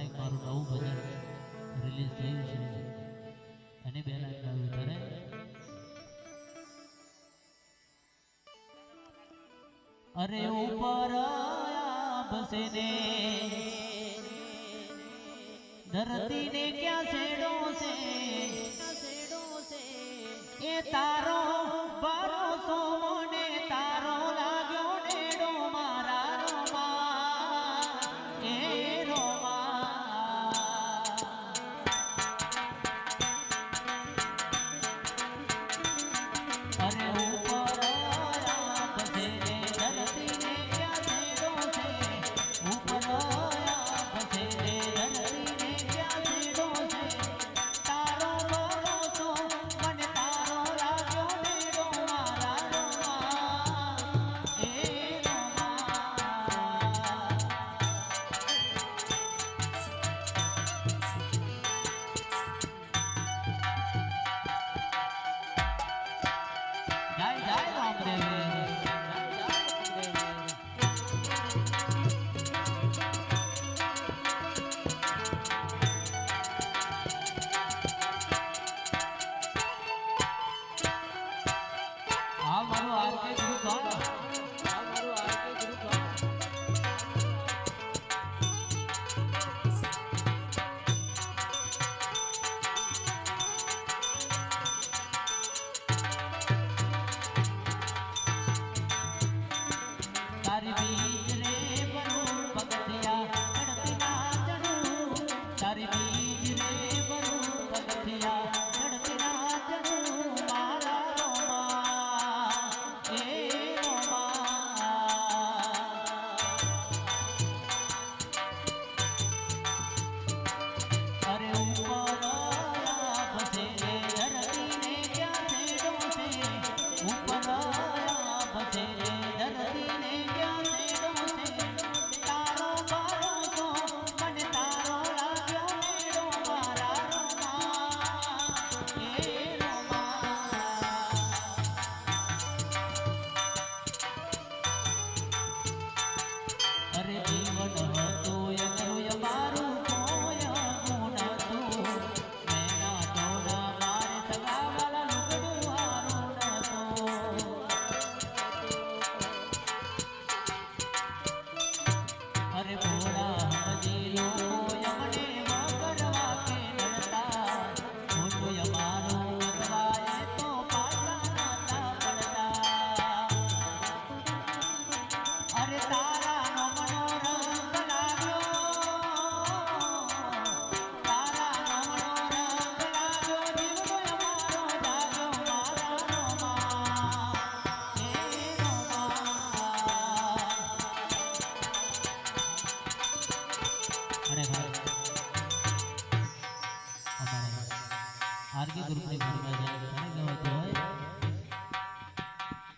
એક મારું નવું ભજન રિલીઝ થયું છે અને બે લાઈન ગાયું ત્યારે અરે ઉપર બસે ને ધરતી ને ક્યાં છેડો છે એ તારો ભરોસો મને તારો લાગ્યો નેડો મારા રોમા એ રોમા અરે ઉપર બસે ને ધરતી ને ક્યાં છેડો છે ઉપર બસે ને ધરતી ને ક્યાં છેડો છે તારો ભરોસો મને તારો લાગ્યો નેડો મારા રોમા એ રોમા જય જય રામદેવ આ મારું આરકે ગ્રુપ તારી બીજ રે બરું પગથિયા ચડતી ના ચડું તારી બીજ રે બરું પગથિયા ચડતી ના ચડું મારા રોમા એ રોમા અરે ઉપર બસે ને ધરતી ને ક્યાં છેડો છે ઉપર બસે ને ધરતી ને ક્યાં છેડો છે તારો ભરોસો મને તારો લાગ્યો નેડો મારા રોમા એ રોમા અરે જીવન હતું એકલું મારું કોઈ ગુણ હતું મેં ના તો ના મારે સગાવાલા લુગડું હારું નતું અરે ભોળા હમજી લોકો યમને વગરવા કે નડતા ખોટું અમારું ગતવાય તો પાછા નાતા પડતા અરે તારા નમનો રંગ લાગ્યો તારા નમનો રંગ લાગ્યો જીવનો અમારો જાગ્યો મારા રોમા એ રોમા અને ભાઈ અમારે આરકે ગ્રુપની ઘરમાં જાય ઘણી ગવત હોય